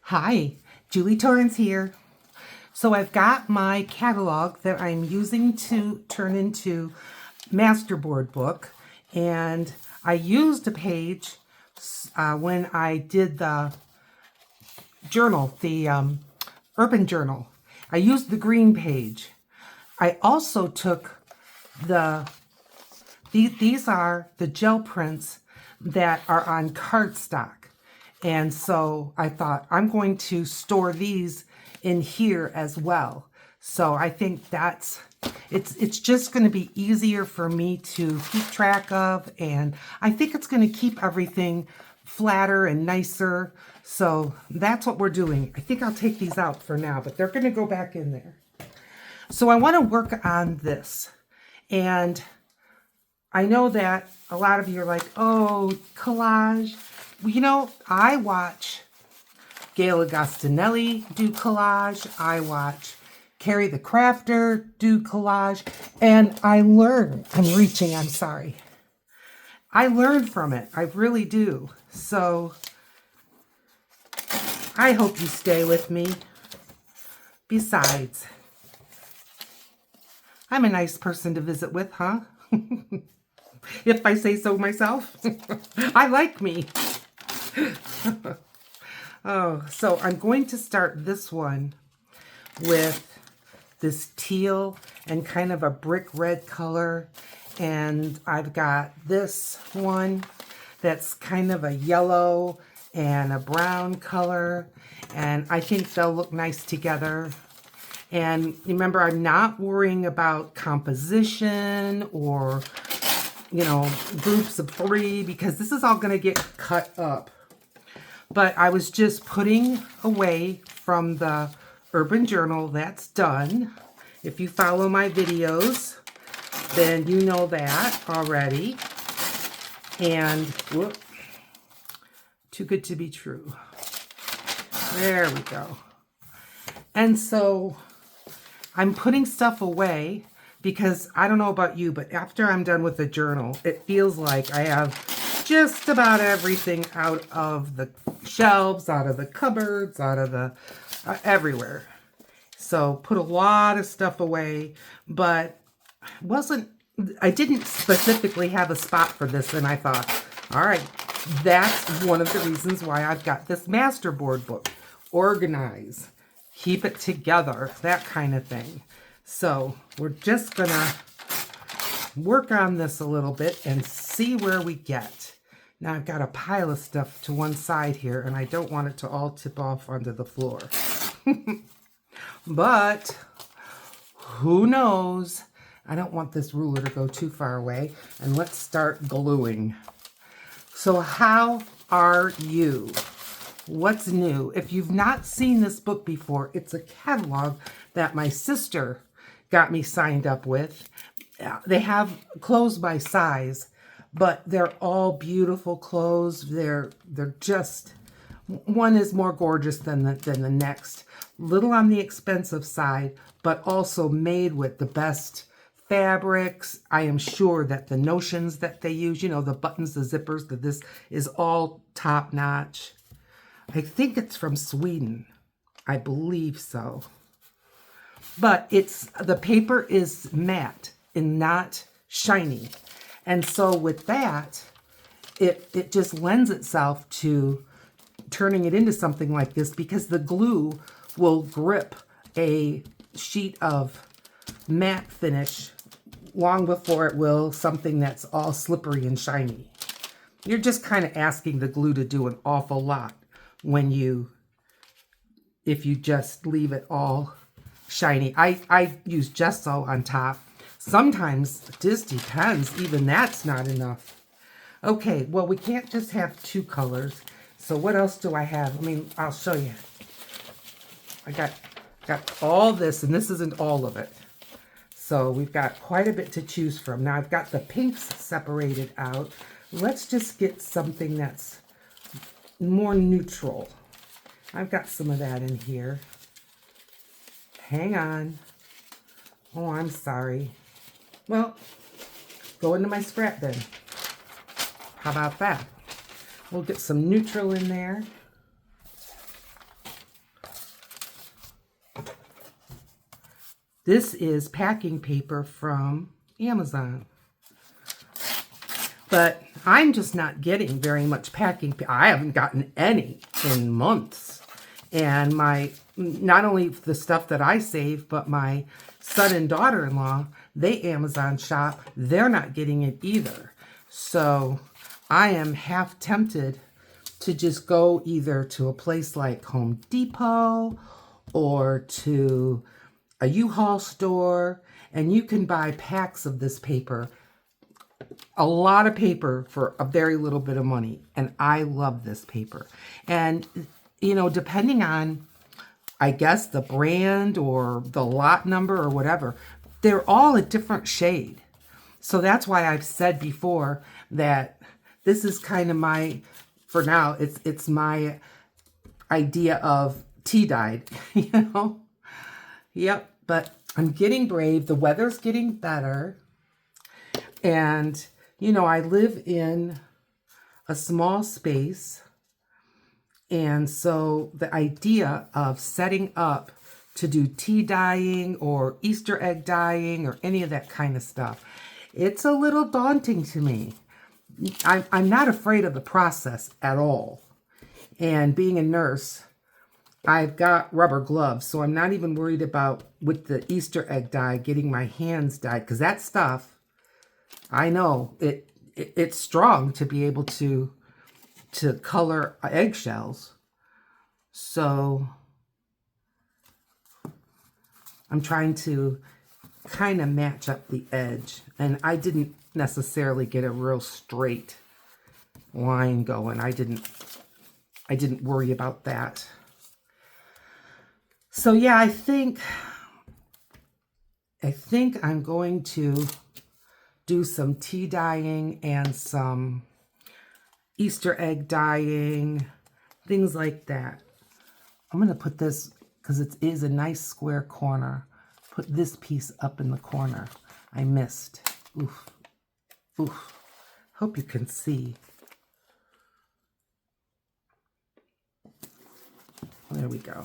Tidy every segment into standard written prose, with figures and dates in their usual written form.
Hi, Julie Torrance here. So I've got my catalog that I'm using to turn into masterboard book, and I used a page when I did the journal, the urban journal. I used the green page. I also took these are the gel prints that are on cardstock. And so I thought I'm going to store these in here as well. So I think it's just going to be easier for me to keep track of, and I think it's going to keep everything flatter and nicer. So that's what we're doing. I think I'll take these out for now, but they're going to go back in there. So I want to work on this. And I know that a lot of you are like, oh, collage. Well, I watch Gail Agostinelli do collage. I watch Carrie the Crafter do collage. And I learn. I'm sorry. I learn from it. I really do. So I hope you stay with me. Besides, I'm a nice person to visit with, huh? If I say so myself. I like me. Oh, so I'm going to start this one with this teal and kind of a brick red color. And I've got this one that's kind of a yellow and a brown color. And I think they'll look nice together. And remember, I'm not worrying about composition or, groups of 3, because this is all going to get cut up. But I was just putting away from the Urban Journal. That's done. If you follow my videos, then you know that already. And, whoop, too good to be true. There we go. And so I'm putting stuff away because I don't know about you, but after I'm done with the journal, it feels like I have just about everything out of the shelves, out of the cupboards, out of the everywhere. So put a lot of stuff away, but I didn't specifically have a spot for this, and I thought, all right, that's one of the reasons why I've got this masterboard book. Organize, keep it together, that kind of thing. So we're just gonna work on this a little bit and see where we get. Now I've got a pile of stuff to one side here, and I don't want it to all tip off onto the floor. But who knows? I don't want this ruler to go too far away. And let's start gluing. So how are you? What's new? If you've not seen this book before, it's a catalog that my sister got me signed up with. They have clothes by size, but they're all beautiful clothes. They're just, one is more gorgeous than the next. Little on the expensive side, but also made with the best fabrics. I am sure that the notions that they use, the buttons, the zippers, that this is all top notch. I think it's from Sweden. I believe so. But the paper is matte and not shiny. And so with that, it just lends itself to turning it into something like this, because the glue will grip a sheet of matte finish long before it will something that's all slippery and shiny. You're just kind of asking the glue to do an awful lot if you just leave it all shiny. I use gesso on top. Sometimes it just depends. Even that's not enough. Okay, well, we can't just have 2 colors. So what else do I have? I'll show you. I got all this, and this isn't all of it. So we've got quite a bit to choose from. Now I've got the pinks separated out. Let's just get something that's more neutral. I've got some of that in here. Hang on. Oh, I'm sorry. Well, go into my scrap bin. How about that? We'll get some neutral in there. This is packing paper from Amazon. But I'm just not getting very much packing paper. I haven't gotten any in months. And not only the stuff that I save, but my son and daughter-in-law, they Amazon shop. They're not getting it either. So I am half tempted to just go either to a place like Home Depot or to a U-Haul store, and you can buy packs of this paper, a lot of paper for a very little bit of money. And I love this paper. And, you know, depending on, I guess, the brand or the lot number or whatever, they're all a different shade. So that's why I've said before that this is kind of my, for now, it's my idea of tea dyed, you know? Yep, but I'm getting brave. The weather's getting better. And, you know, I live in a small space. And so the idea of setting up to do tea dyeing or Easter egg dyeing or any of that kind of stuff, it's a little daunting to me. I'm not afraid of the process at all. And being a nurse, I've got rubber gloves, so I'm not even worried about, with the Easter egg dye, getting my hands dyed, because that stuff, I know, it's strong to be able to color eggshells. So I'm trying to kind of match up the edge, and I didn't necessarily get a real straight line going. I didn't worry about that. So yeah, I think I'm going to do some tea dyeing and some Easter egg dyeing, things like that. I'm going to put this, because it is a nice square corner, put this piece up in the corner. I missed. Oof. Oof. Hope you can see. There we go.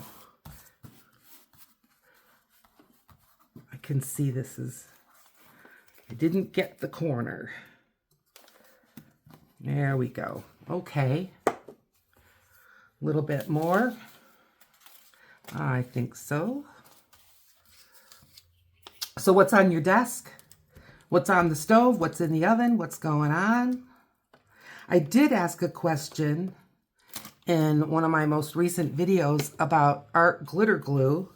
I can see this is, I didn't get the corner. There we go. Okay. A little bit more. I think so. So what's on your desk? What's on the stove? What's in the oven? What's going on? I did ask a question in one of my most recent videos about art glitter glue.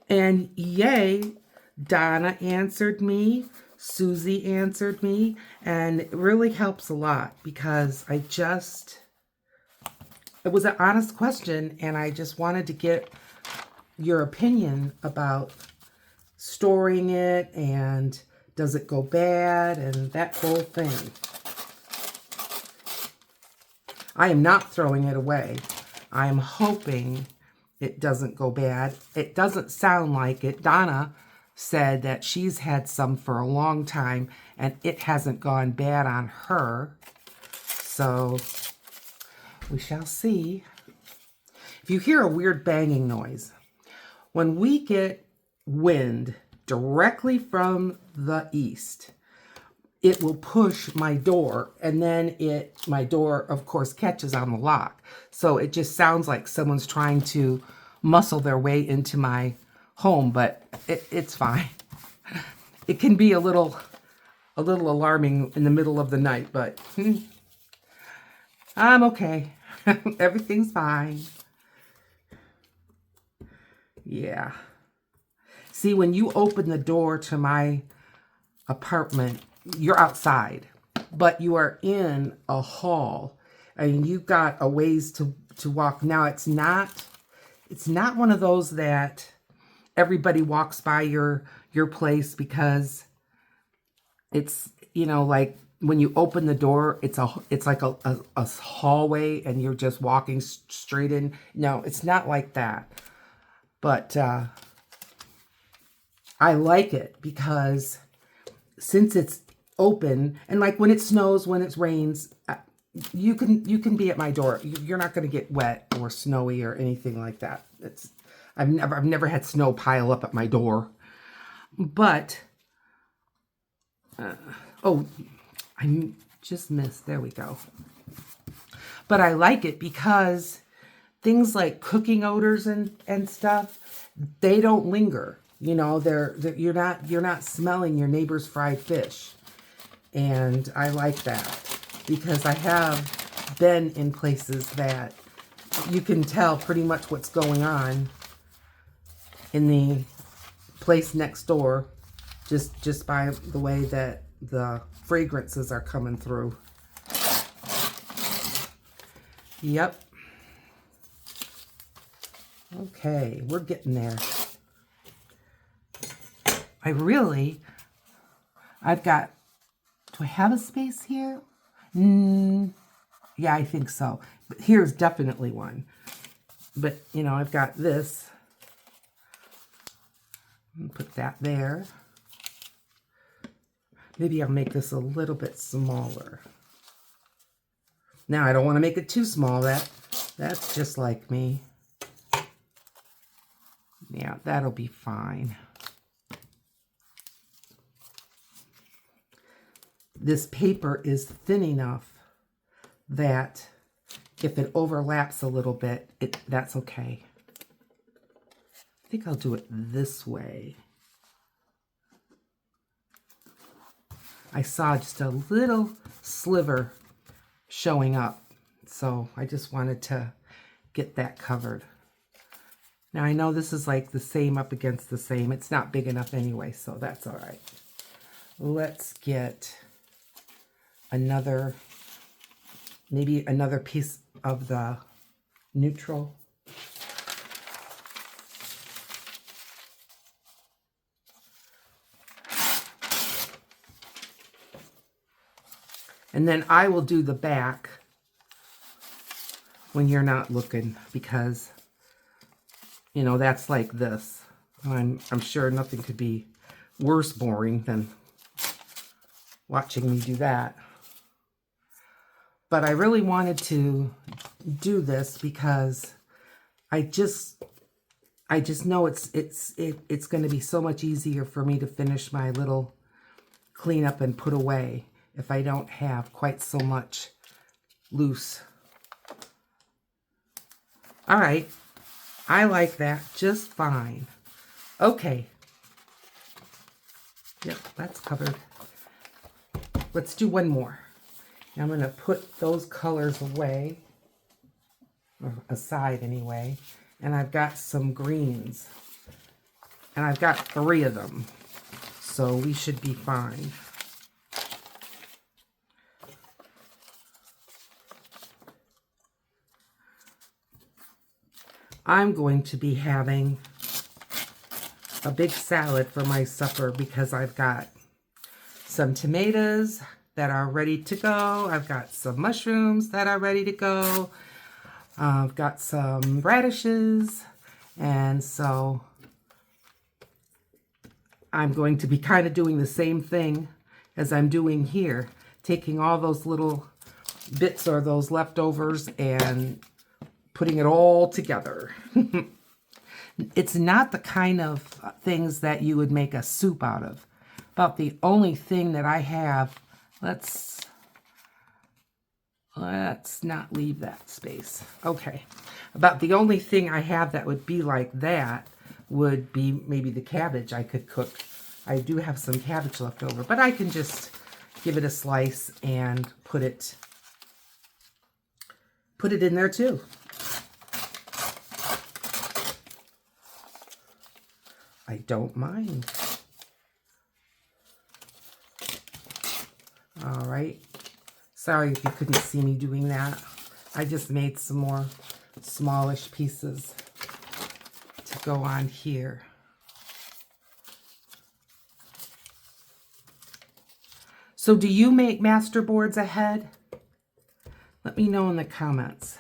And yay, Donna answered me. Susie answered me. And it really helps a lot because it was an honest question, and I just wanted to get your opinion about storing it and does it go bad and that whole thing. I am not throwing it away. I am hoping it doesn't go bad. It doesn't sound like it. Donna said that she's had some for a long time and it hasn't gone bad on her. So we shall see. If you hear a weird banging noise, when we get wind directly from the east, it will push my door, and then my door, of course, catches on the lock. So it just sounds like someone's trying to muscle their way into my home, but it's fine. It can be a little alarming in the middle of the night, but I'm okay. Everything's fine. Yeah. See, when you open the door to my apartment, you're outside, but you are in a hall and you've got a ways to walk. Now, it's not one of those that everybody walks by your place, because it's, you know, like when you open the door, it's like a hallway and you're just walking straight in. No, it's not like that. But I like it because since it's open, and like when it snows, when it rains, you can be at my door. You're not going to get wet or snowy or anything like that. I've never had snow pile up at my door. But, oh, I just missed. There we go. But I like it because things like cooking odors and stuff, they don't linger. You know, you're not smelling your neighbor's fried fish. And I like that because I have been in places that you can tell pretty much what's going on in the place next door just by the way that the fragrances are coming through. Yep. Okay, we're getting there. I've got, do I have a space here? Yeah, I think so. But here's definitely one. But, you know, I've got this. Put that there. Maybe I'll make this a little bit smaller. Now, I don't want to make it too small. That's just like me. Yeah, that'll be fine. This paper is thin enough that if it overlaps a little bit, that's okay. I think I'll do it this way. I saw just a little sliver showing up, so I just wanted to get that covered. Now I know this is like the same up against the same. It's not big enough anyway, so that's all right. Let's get maybe another piece of the neutral. And then I will do the back when you're not looking, because, you know, that's like this. I'm sure nothing could be worse boring than watching me do that. But I really wanted to do this because I just know it's going to be so much easier for me to finish my little cleanup and put away if I don't have quite so much loose. All right, I like that just fine. Okay. Yep, that's covered. Let's do one more. I'm going to put those colors away, or aside anyway, and I've got some greens, and I've got 3 of them, so we should be fine. I'm going to be having a big salad for my supper because I've got some tomatoes that are ready to go. I've got some mushrooms that are ready to go. I've got some radishes. And so I'm going to be kind of doing the same thing as I'm doing here, taking all those little bits or those leftovers and putting it all together. It's not the kind of things that you would make a soup out of. About the only thing that I have, let's not leave that space. Okay. About the only thing I have that would be like that would be maybe the cabbage I could cook. I do have some cabbage left over, but I can just give it a slice and put it in there too. I don't mind. All right. Sorry if you couldn't see me doing that. I just made some more smallish pieces to go on here. So do you make masterboards ahead? Let me know in the comments.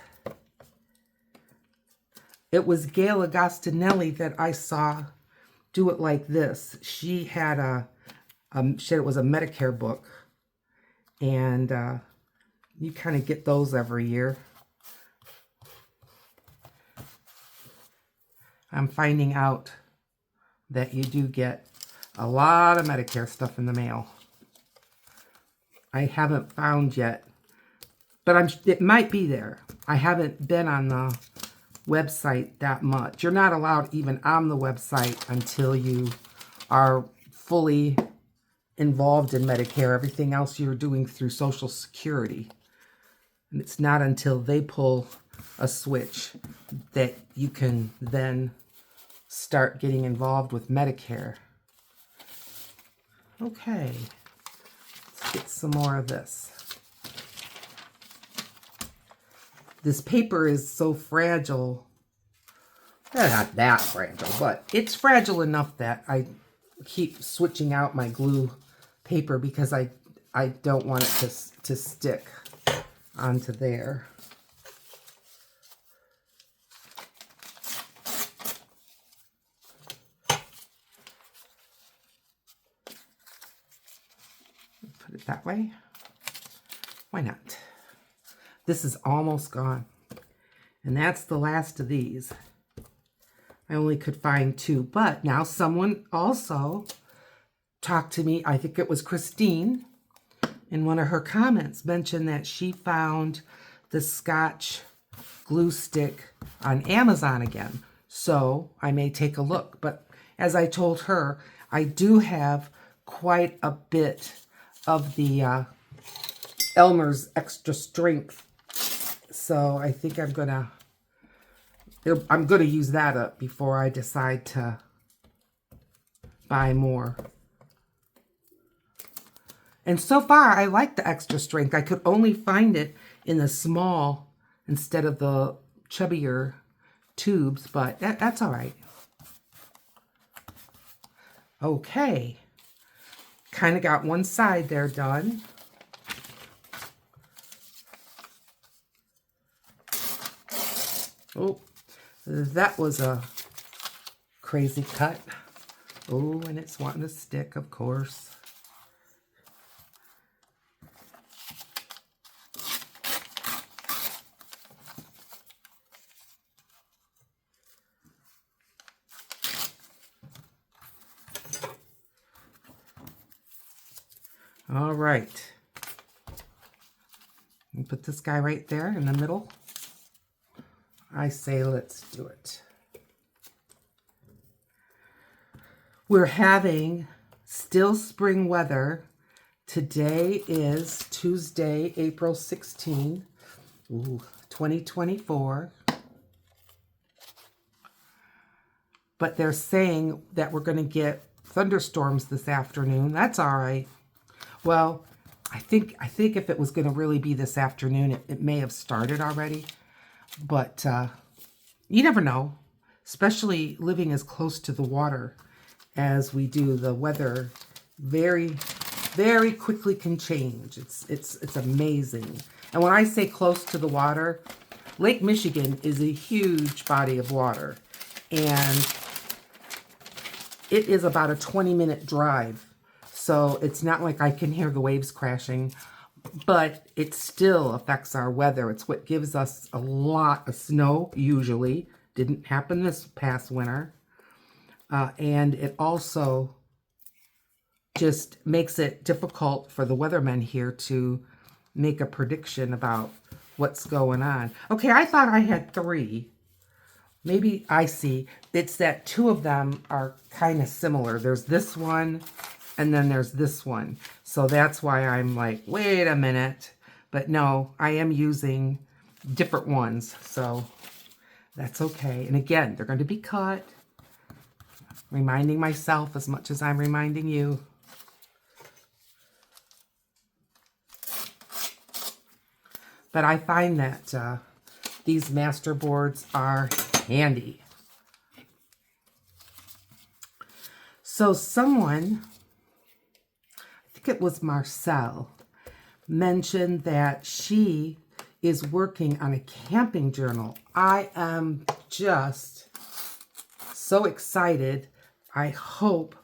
It was Gail Agostinelli that I saw do it like this. She had it was a Medicare book, and you kind of get those every year. I'm finding out that you do get A lot of Medicare stuff in the mail. I haven't found yet, but it might be there. I haven't been on the website that much. You're not allowed even on the website until you are fully involved in Medicare. Everything else you're doing through Social Security. And it's not until they pull a switch that you can then start getting involved with Medicare. Okay, let's get some more of this. This paper is so fragile. Not that fragile, but it's fragile enough that I keep switching out my glue paper because I don't want it to stick onto there. Put it that way. Why not? This is almost gone. And that's the last of these. I only could find 2, but now someone also talked to me. I think it was Christine, in one of her comments, mentioned that she found the Scotch glue stick on Amazon again. So I may take a look. But as I told her, I do have quite a bit of the Elmer's Extra Strength. So I think I'm gonna use that up before I decide to buy more. And so far, I like the Extra Strength. I could only find it in the small instead of the chubbier tubes, but that's all right. Okay. Kind of got one side there done. Oh, that was a crazy cut. Oh, and it's wanting to stick, of course. All right. You put this guy right there in the middle. I say let's do it. We're having still spring weather. Today is Tuesday, April 16, 2024. But they're saying that we're going to get thunderstorms this afternoon. That's all right. Well, I think if it was going to really be this afternoon, it may have started already. But you never know, especially living as close to the water as we do. The weather very, very quickly can change. It's amazing. And when I say close to the water, Lake Michigan is a huge body of water. And it is about a 20-minute drive. So it's not like I can hear the waves crashing, but it still affects our weather. It's what gives us a lot of snow, usually. Didn't happen this past winter. And it also just makes it difficult for the weathermen here to make a prediction about what's going on. Okay, I thought I had 3. Maybe I see. It's that 2 of them are kind of similar. There's this one, and then there's this one. So that's why I'm like, wait a minute. But no, I am using different ones. So that's okay. And again, they're going to be cut. Reminding myself as much as I'm reminding you. But I find that these master boards are handy. So someone, I think it was Marcel, mentioned that she is working on a camping journal. I am just so excited. I hope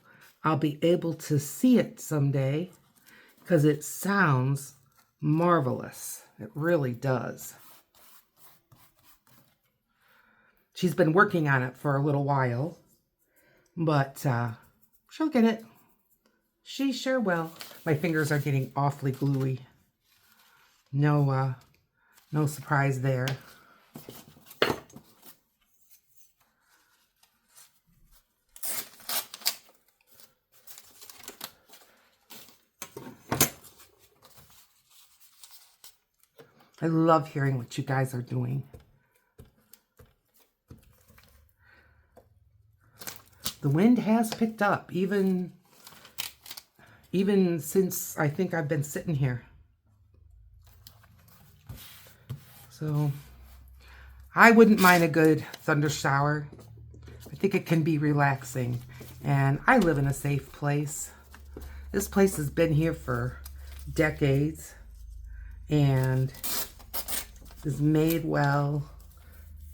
I'll be able to see it someday because it sounds marvelous. It really does. She's been working on it for a little while, but she'll get it. She sure will. My fingers are getting awfully gluey. No surprise there. I love hearing what you guys are doing. The wind has picked up, even since I think I've been sitting here. So I wouldn't mind a good thunder shower. I think it can be relaxing. And I live in a safe place. This place has been here for decades and is made well.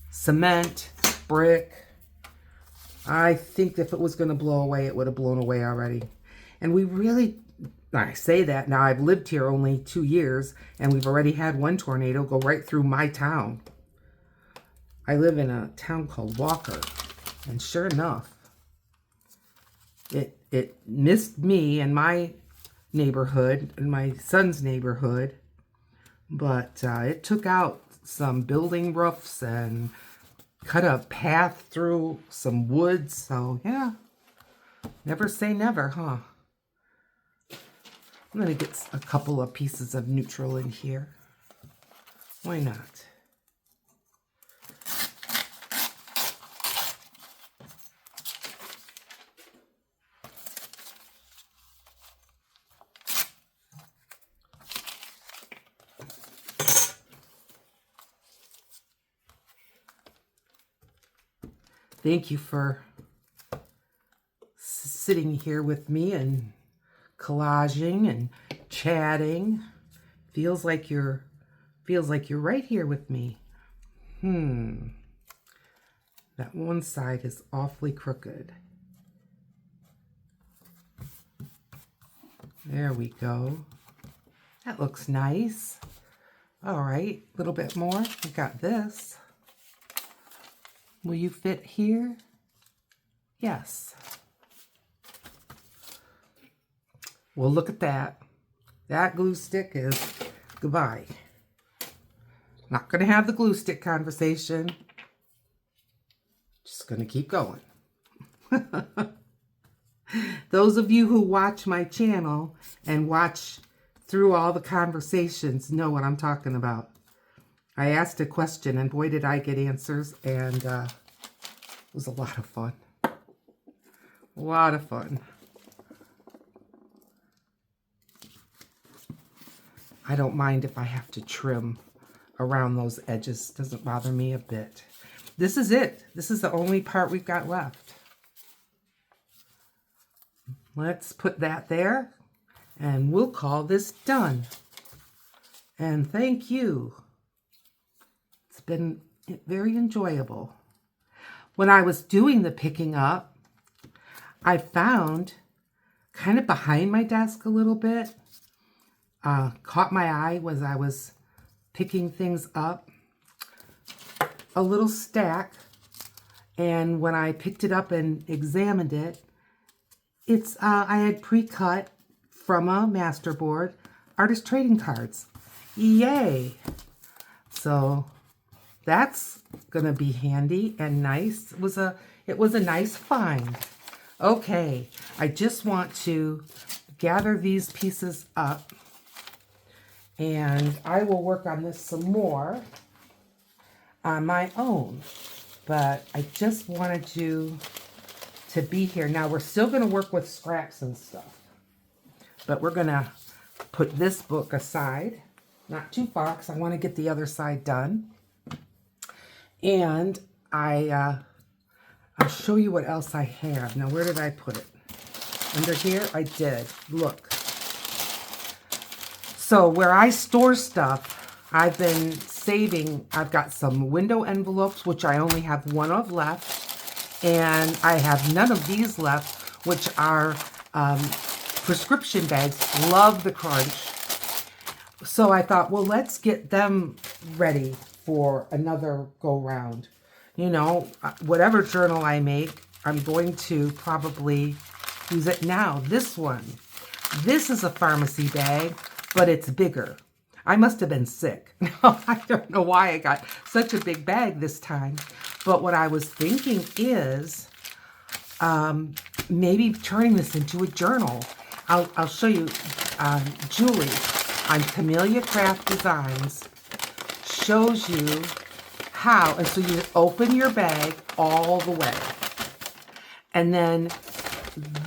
Cement, brick. I think if it was going to blow away, it would have blown away already. And we really, I say that now, I've lived here only 2 years, and we've already had one tornado go right through my town. I live in a town called Walker, and sure enough, it missed me and my neighborhood and my son's neighborhood, but it took out some building roofs and cut a path through some woods. So yeah, never say never, huh? I'm gonna get a couple of pieces of neutral in here. Why not? Thank you for sitting here with me and collaging and chatting. Feels like you're right here with me. That one side is awfully crooked. There we go. That looks nice. All right, a little bit more. We got this. Will you fit here? Yes. Well, look at that. That glue stick is goodbye. Not going to have the glue stick conversation. Just going to keep going. Those of you who watch my channel and watch through all the conversations know what I'm talking about. I asked a question, and boy, did I get answers, and it was a lot of fun. A lot of fun. I don't mind if I have to trim around those edges. Doesn't bother me a bit. This is it. This is the only part we've got left. Let's put that there, and we'll call this done. And thank you. It's been very enjoyable. When I was doing the picking up, I found kind of behind my desk a little bit, caught my eye as I was picking things up, a little stack, and when I picked it up and examined it, it's I had pre-cut from a masterboard artist trading cards. Yay! So that's gonna be handy and nice. It was a nice find. Okay, I just want to gather these pieces up, and I will work on this some more on my own. But I just wanted you to be here. Now we're still going to work with scraps and stuff, but we're going to put this book aside, not too far, because I want to get the other side done. And I'll show you what else I have. Now, where did I put it? Under here? I did. Look. So where I store stuff, I've been saving. I've got some window envelopes, which I only have one of left. And I have none of these left, which are prescription bags. Love the crunch. So I thought, well, let's get them ready for another go round. You know, whatever journal I make, I'm going to probably use it now. This one, This is a pharmacy bag, but it's bigger. I must have been sick. I don't know why I got such a big bag this time. But what I was thinking is maybe turning this into a journal. I'll show you. Julie on Camellia Craft Designs shows you how. And so you open your bag all the way. And then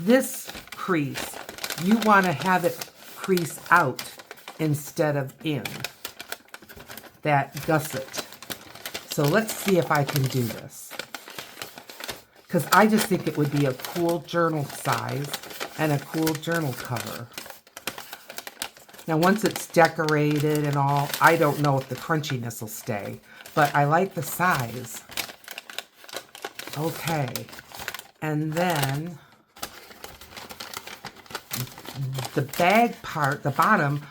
this crease, you want to have it crease out instead of in, that gusset. So let's see if I can do this, because I just think it would be a cool journal size and a cool journal cover. Now once it's decorated and all, I don't know if the crunchiness will stay, but I like the size. Okay, and then the bag part, the bottom,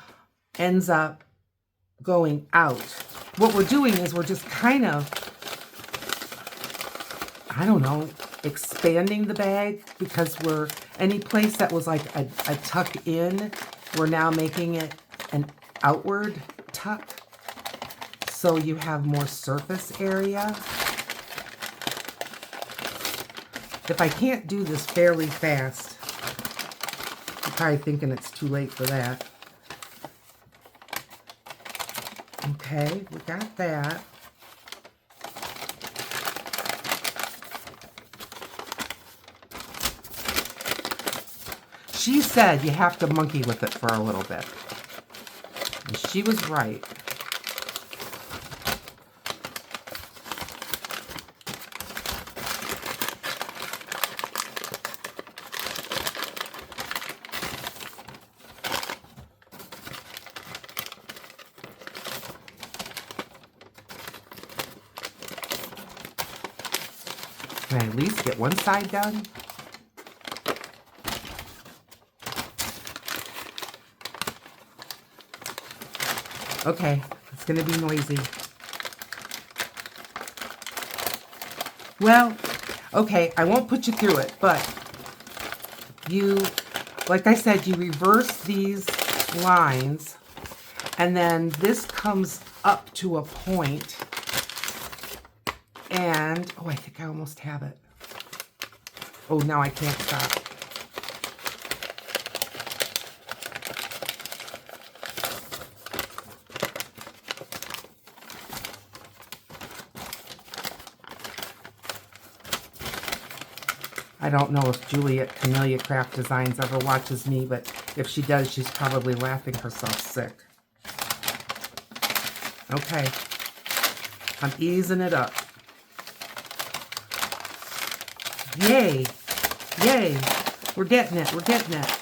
ends up going out. What we're doing is we're just kind of, I don't know, expanding the bag, because we're, any place that was like a tuck in, we're now making it an outward tuck. So you have more surface area. If I can't do this fairly fast, you're probably thinking it's too late for that. Okay, we got that. She said you have to monkey with it for a little bit. And she was right. Can I at least get one side done? Okay, it's going to be noisy. Well, okay, I won't put you through it, but you, like I said, you reverse these lines, and then this comes up to a point. And, oh, I think I almost have it. Oh, now I can't stop. I don't know if Julie at Camellia Craft Designs ever watches me, but if she does, she's probably laughing herself sick. Okay. I'm easing it up. Yay! Yay! We're getting it. We're getting it.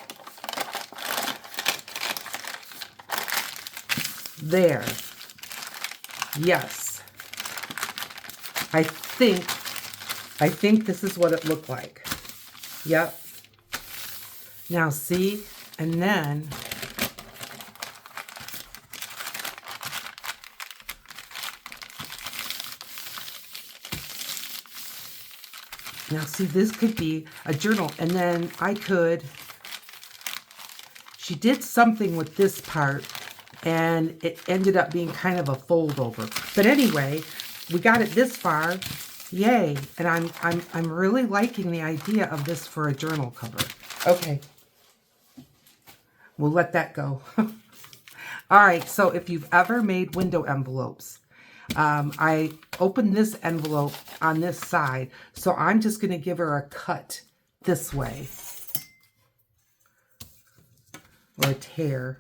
There. Yes. I think this is what it looked like. Yep. Now see, and then now see, this could be a journal, and then I could, she did something with this part, and it ended up being kind of a fold over. But anyway, we got it this far. Yay. And I'm really liking the idea of this for a journal cover. Okay. We'll let that go. All right, so if you've ever made window envelopes, I opened this envelope on this side, so I'm just going to give her a cut this way, or a tear.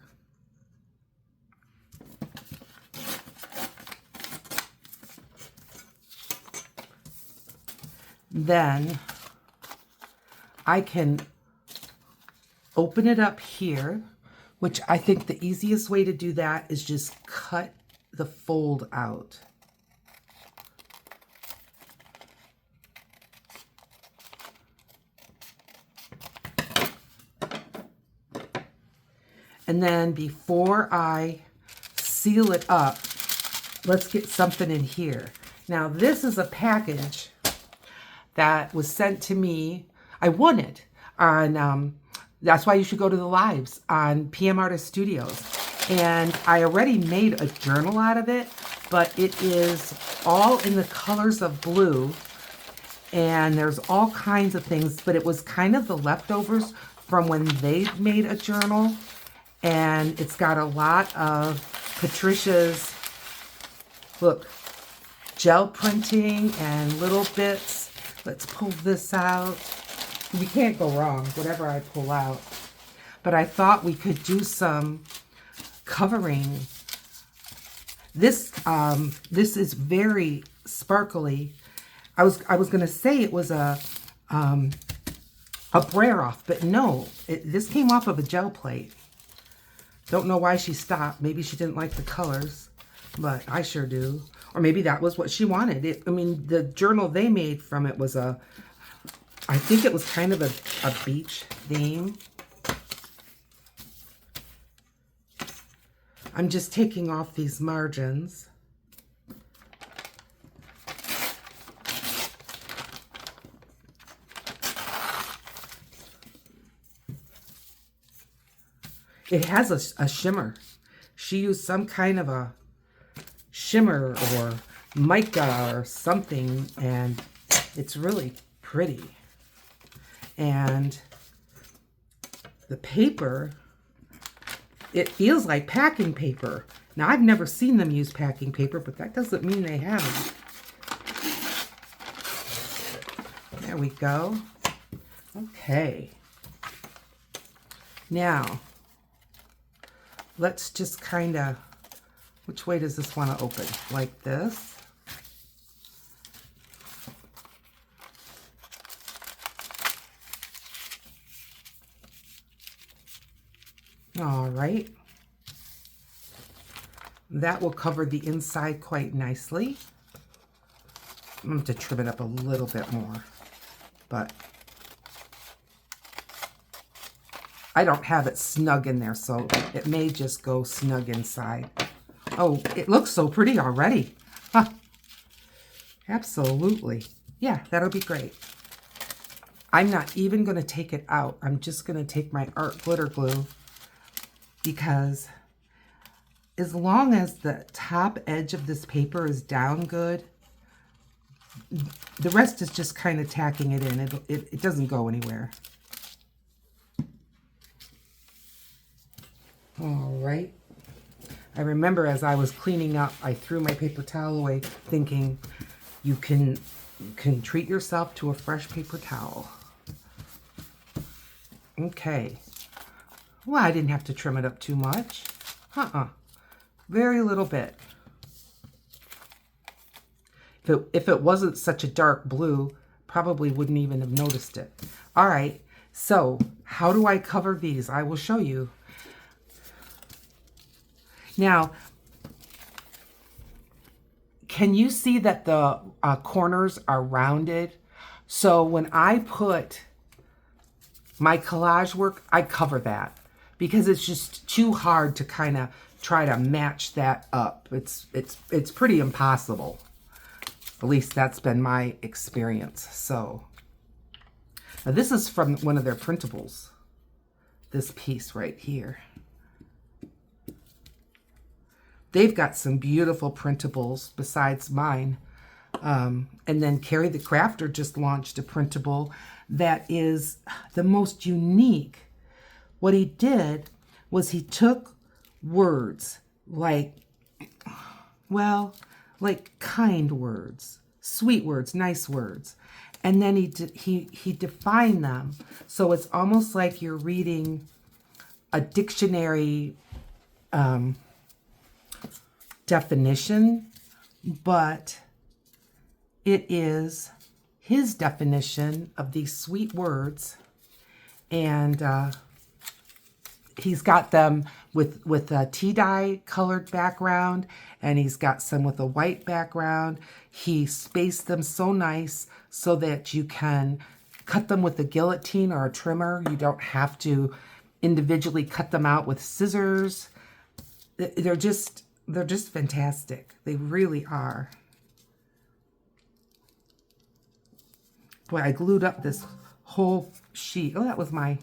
Then I can open it up here, which I think the easiest way to do that is just cut the fold out. And then before I seal it up, let's get something in here. Now this is a package that was sent to me. I won it on That's why you should go to the lives on PM Artist Studios. And I already made a journal out of it, but it is all in the colors of blue. And there's all kinds of things, but it was kind of the leftovers from when they made a journal. And it's got a lot of Patricia's, look, gel printing and little bits. Let's pull this out. You can't go wrong, whatever I pull out. But I thought we could do some covering. This is very sparkly. I was gonna say it was a brayer off, but no, this came off of a gel plate. Don't know why she stopped. Maybe she didn't like the colors, but I sure do. Or maybe that was what she wanted. I mean, the journal they made from it was I think it was kind of a beach theme. I'm just taking off these margins. It has a shimmer. She used some kind of a shimmer or mica or something, and it's really pretty. And the paper, it feels like packing paper. Now, I've never seen them use packing paper, but that doesn't mean they haven't. There we go. Okay. Now, let's just kind of, which way does this want to open? Like this. All right. That will cover the inside quite nicely. I'm going to have to trim it up a little bit more, but I don't have it snug in there, so it may just go snug inside. Oh, it looks so pretty already. Huh. Absolutely. Yeah, that'll be great. I'm not even going to take it out. I'm just going to take my art glitter glue, because as long as the top edge of this paper is down good, the rest is just kind of tacking it in. It doesn't go anywhere. All right. I remember as I was cleaning up, I threw my paper towel away thinking you can treat yourself to a fresh paper towel. Okay. Well, I didn't have to trim it up too much. Very little bit. If it wasn't such a dark blue, probably wouldn't even have noticed it. All right, so how do I cover these? I will show you. Now, can you see that the corners are rounded? So when I put my collage work, I cover that because it's just too hard to kind of try to match that up. It's pretty impossible. At least that's been my experience. So now this is from one of their printables. This piece right here. They've got some beautiful printables besides mine. And then Carrie the Crafter just launched a printable that is the most unique. What he did was he took words like, well, like kind words, sweet words, nice words, and then he defined them. So it's almost like you're reading a dictionary definition, but it is his definition of these sweet words, and he's got them with a tea dye colored background, and he's got some with a white background. He spaced them so nice so that you can cut them with a guillotine or a trimmer. You don't have to individually cut them out with scissors. They're just fantastic. They really are. Boy, I glued up this whole sheet. Oh, that was my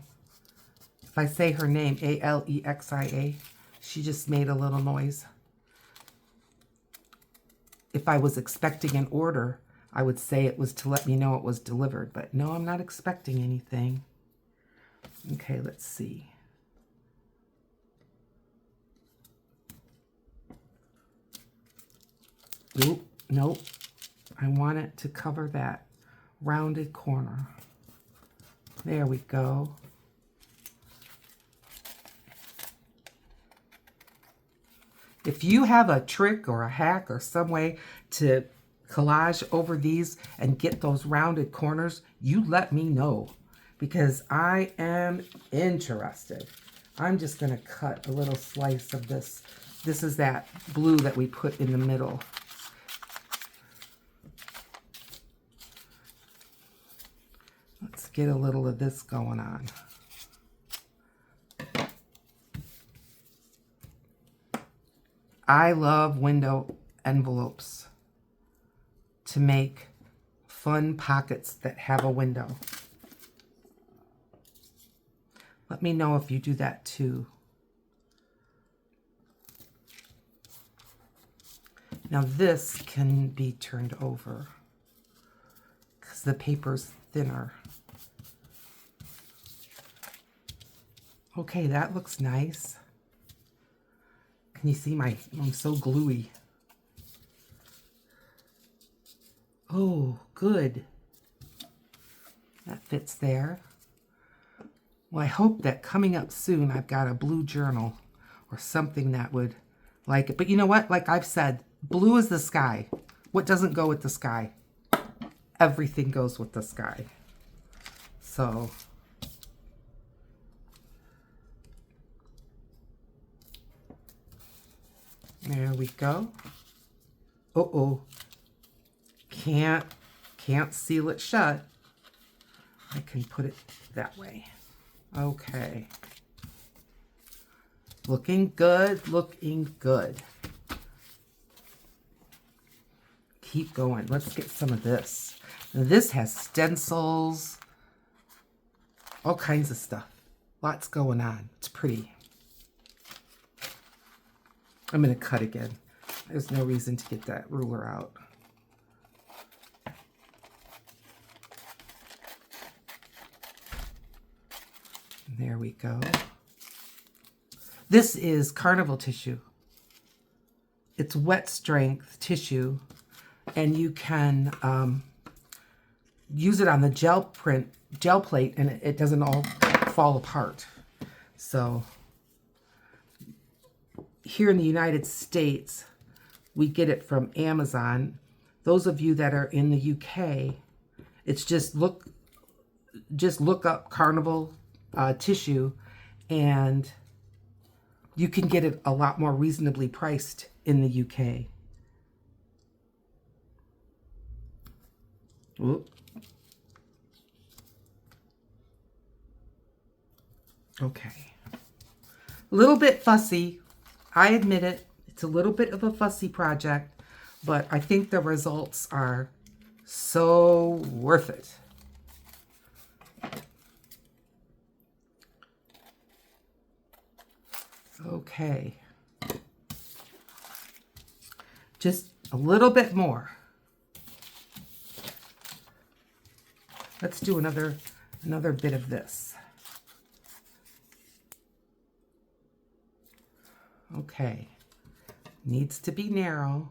If I say her name, Alexia, she just made a little noise. If I was expecting an order, I would say it was to let me know it was delivered. But no, I'm not expecting anything. Okay, let's see. Oop, nope. I want it to cover that rounded corner. There we go. If you have a trick or a hack or some way to collage over these and get those rounded corners, you let me know, because I am interested. I'm just going to cut a little slice of this. This is that blue that we put in the middle. Let's get a little of this going on. I love window envelopes to make fun pockets that have a window. Let me know if you do that too. Now this can be turned over because the paper's thinner. Okay, that looks nice. Can you see I'm so gluey. Oh, good. That fits there. Well, I hope that coming up soon, I've got a blue journal or something that would like it. But you know what? Like I've said, blue is the sky. What doesn't go with the sky? Everything goes with the sky. So there we go. Uh-oh. Can't seal it shut. I can put it that way. Okay. Looking good, looking good. Keep going. Let's get some of this. Now this has stencils, all kinds of stuff. Lots going on. It's pretty. I'm going to cut again. There's no reason to get that ruler out. There we go. This is Carnival tissue. It's wet strength tissue, and you can use it on the gel plate, and it doesn't all fall apart. So here in the United States, we get it from Amazon. Those of you that are in the UK, it's just look up Carnival tissue, and you can get it a lot more reasonably priced in the UK. Oop. Okay. A little bit fussy. I admit it. It's a little bit of a fussy project, but I think the results are so worth it. Okay. Just a little bit more. Let's do another bit of this. Okay. Needs to be narrow.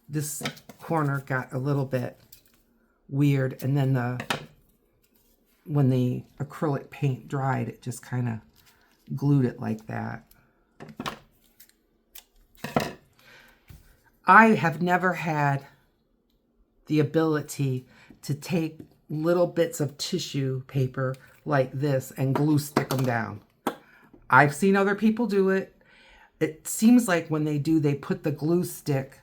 This corner got a little bit weird, and then when the acrylic paint dried, it just kind of glued it like that. I have never had the ability to take little bits of tissue paper like this and glue stick them down. I've seen other people do it. It seems like when they do, they put the glue stick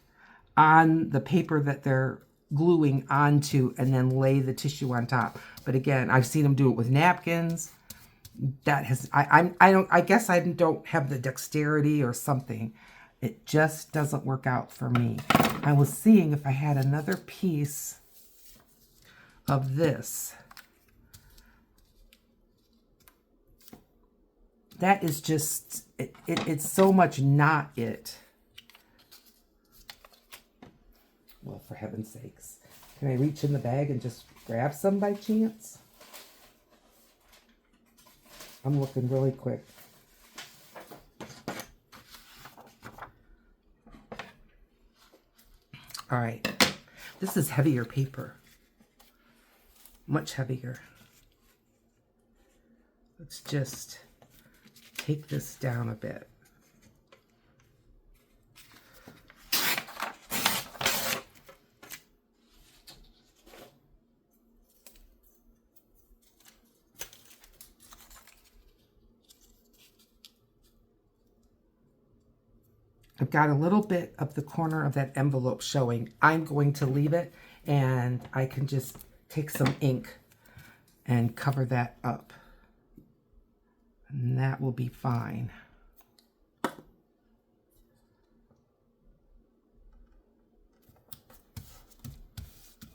on the paper that they're gluing onto and then lay the tissue on top. But again, I've seen them do it with napkins. That has I guess I don't have the dexterity or something. It just doesn't work out for me. I was seeing if I had another piece of this. That is just, it's so much not it. Well, for heaven's sakes. Can I reach in the bag and just grab some by chance? I'm looking really quick. All right. This is heavier paper. Much heavier. Let's just take this down a bit. I've got a little bit of the corner of that envelope showing. I'm going to leave it, and I can just take some ink and cover that up. And that will be fine.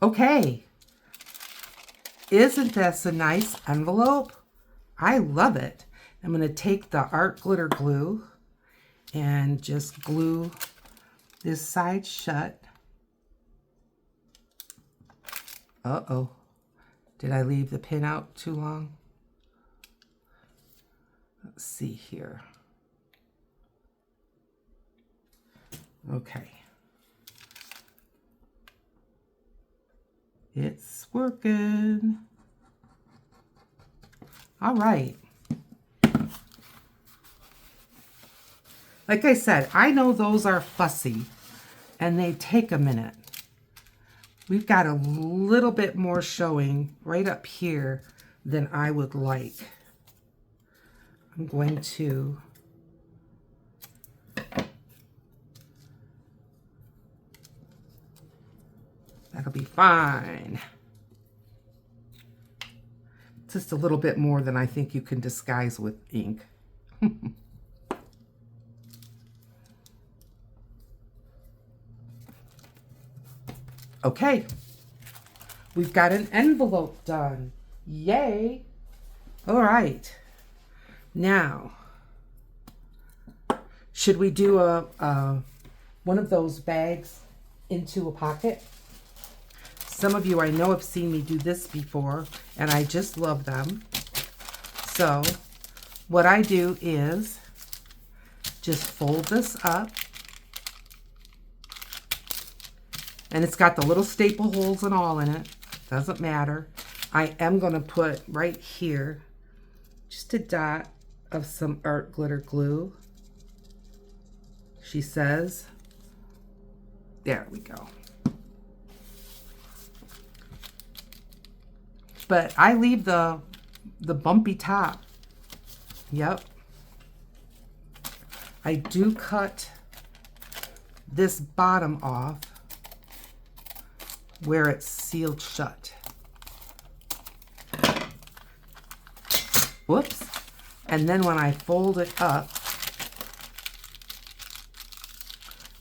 Okay. Isn't this a nice envelope? I love it. I'm going to take the art glitter glue and just glue this side shut. Uh-oh. Did I leave the pin out too long? Let's see here. Okay. It's working. All right. Like I said, I know those are fussy and they take a minute. We've got a little bit more showing right up here than I would like. I'm going to that'll be fine. Just a little bit more than I think you can disguise with ink. Okay, we've got an envelope done. Yay! All right. Now, should we do one of those bags into a pocket? Some of you I know have seen me do this before, and I just love them. So, what I do is just fold this up. And it's got the little staple holes and all in it. Doesn't matter. I am going to put right here just a dot of some art glitter glue. She says. There we go. But I leave the bumpy top. Yep. I do cut this bottom off where it's sealed shut. Whoops. And then when I fold it up,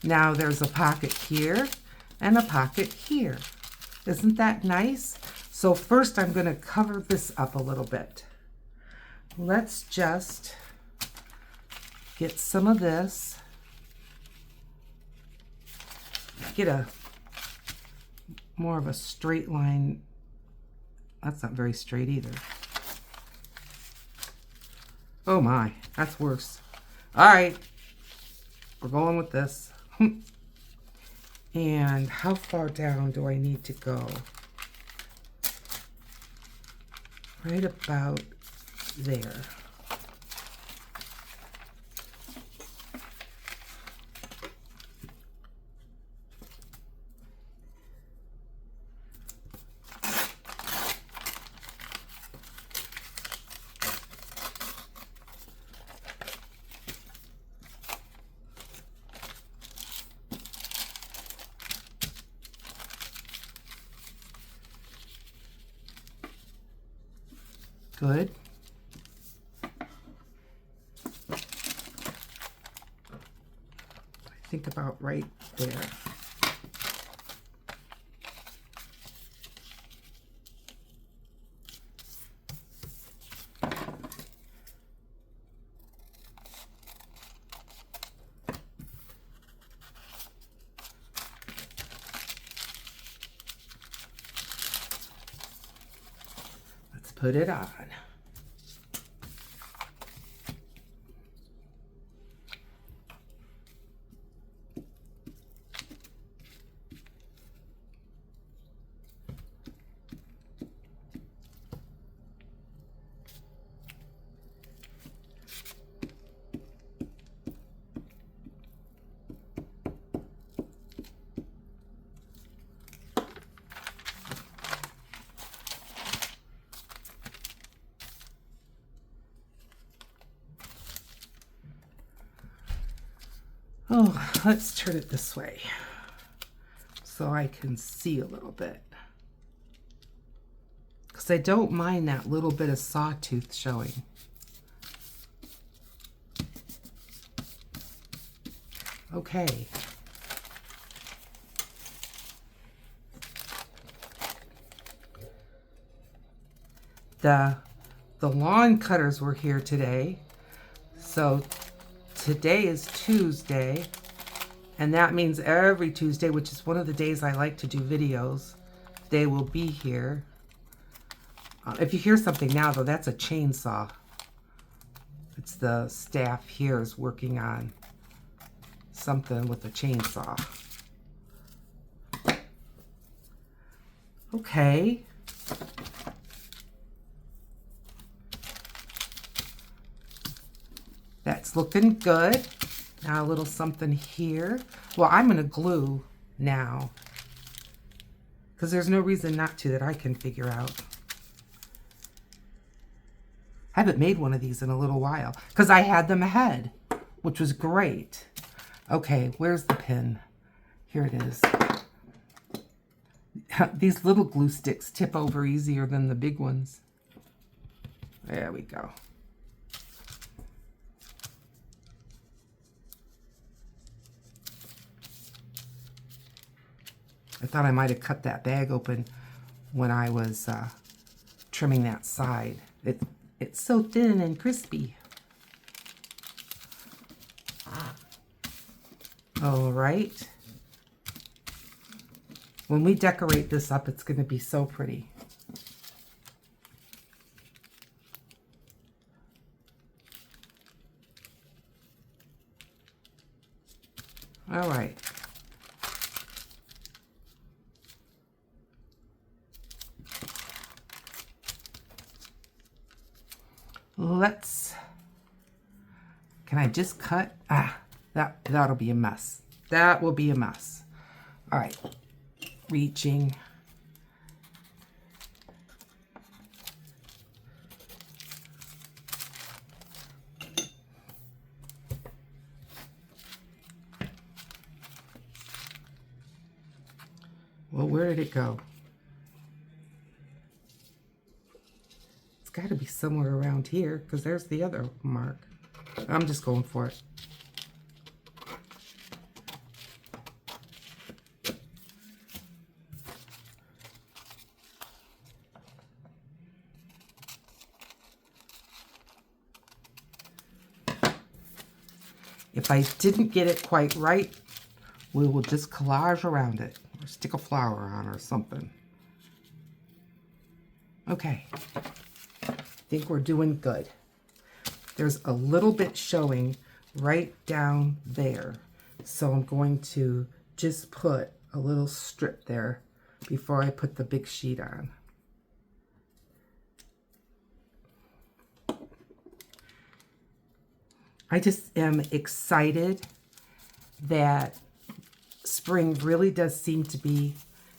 now there's a pocket here and a pocket here. Isn't that nice? So first I'm going to cover this up a little bit. Let's just get some of this. Get a more of a straight line. That's not very straight either. Oh my, that's worse. All right, we're going with this. And how far down do I need to go? Right about there. Good. think about right there. Let's put it on. Oh, let's turn it this way so I can see a little bit. Because I don't mind that little bit of sawtooth showing. Okay. The lawn cutters were here today. So today is Tuesday, and that means every Tuesday, which is one of the days I like to do videos, they will be here. If you hear something now, though, that's a chainsaw. It's the staff here is working on something with a chainsaw. Okay. That's looking good. Now a little something here. Well, I'm going to glue now, because there's no reason not to that I can figure out. I haven't made one of these in a little while because I had them ahead, which was great. Okay, where's the pin? Here it is. These little glue sticks tip over easier than the big ones. There we go. I thought I might have cut that bag open when I was trimming that side. It's so thin and crispy. All right. When we decorate this up, it's going to be so pretty. All right. Can I just cut? That'll be a mess. That will be a mess. All right, reaching. Well, where did it go? It's got to be somewhere around here, because there's the other mark. I'm just going for it. If I didn't get it quite right, we will just collage around it or stick a flower on or something. Okay, I think we're doing good. There's a little bit showing right down there, so I'm going to just put a little strip there before I put the big sheet on. I just am excited that spring really does seem to be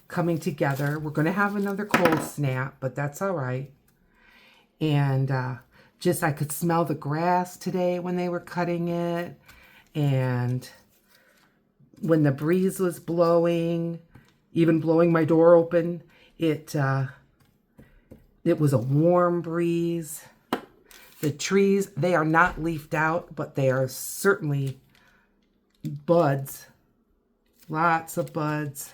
coming together. We're going to have another cold snap, but that's all right. And just I could smell the grass today when they were cutting it. And when the breeze was blowing, even blowing my door open, it was a warm breeze. The trees, they are not leafed out, but they are certainly buds. Lots of buds.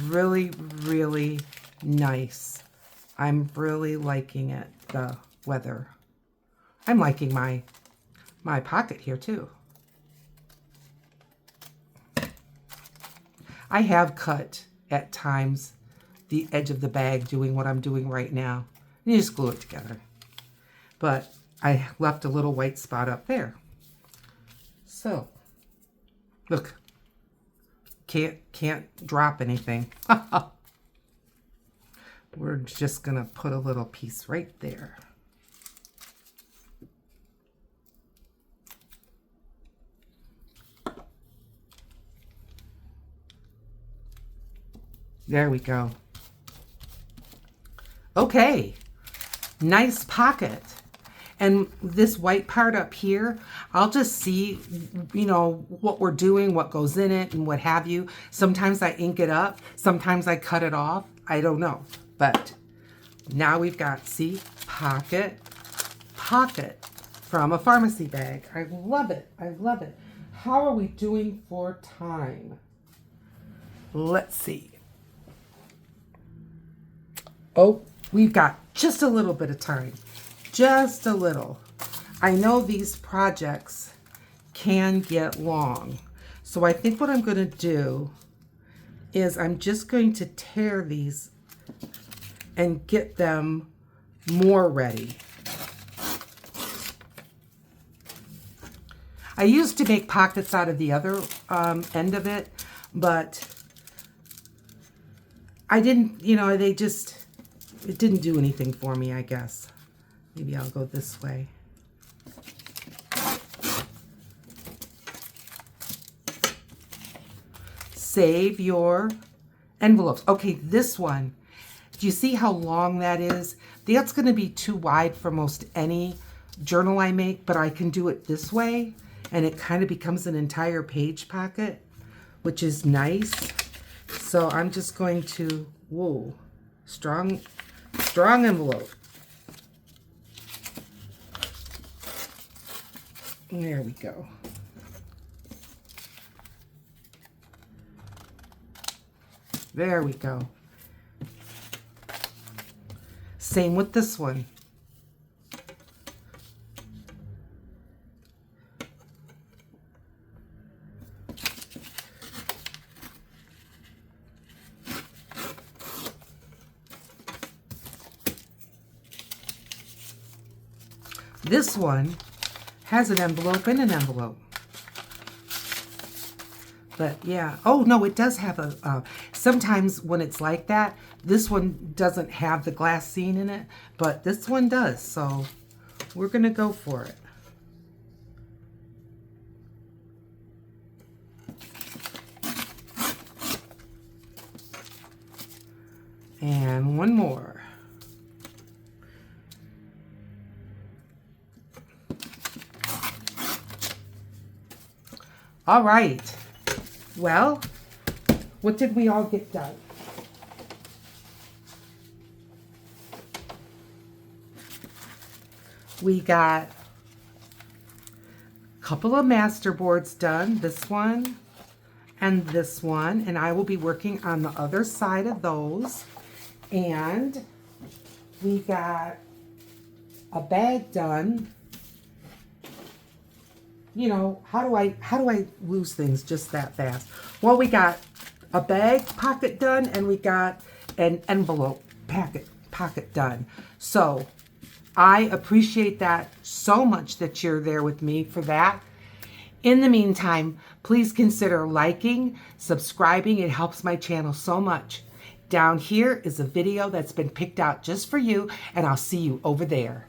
Really, really nice. I'm really liking it, the weather. I'm liking my pocket here too. I have cut at times the edge of the bag doing what I'm doing right now. And you just glue it together. But I left a little white spot up there. So, look. Can't drop anything. We're just going to put a little piece right there. There we go. Okay, nice pocket. And this white part up here, I'll just see, you know, what we're doing, what goes in it, and what have you. Sometimes I ink it up. Sometimes I cut it off. I don't know. But now we've got, see, pocket from a pharmacy bag. I love it. I love it. How are we doing for time? Let's see. Oh, we've got just a little bit of time. Just a little. I know these projects can get long. So I think what I'm going to do is I'm just going to tear these and get them more ready. I used to make pockets out of the other end of it, but I didn't, you know, it didn't do anything for me, I guess. Maybe I'll go this way. Save your envelopes. Okay, this one. Do you see how long that is? That's going to be too wide for most any journal I make, but I can do it this way, and it kind of becomes an entire page pocket, which is nice. So I'm just going to, whoa, strong envelope. There we go. There we go. Same with this one. This one has an envelope and an envelope. But yeah, oh no, it does have a, sometimes when it's like that, this one doesn't have the glassine in it, but this one does, so we're gonna go for it. And one more. All right. Well, what did we all get done? We got a couple of master boards done, this one and this one, and I will be working on the other side of those. And we got a bag done. You know, how do I lose things just that fast? Well, we got a bag pocket done, and we got an envelope pocket done. So I appreciate that so much that you're there with me for that. In the meantime, please consider liking, subscribing. It helps my channel so much. Down here is a video that's been picked out just for you, and I'll see you over there.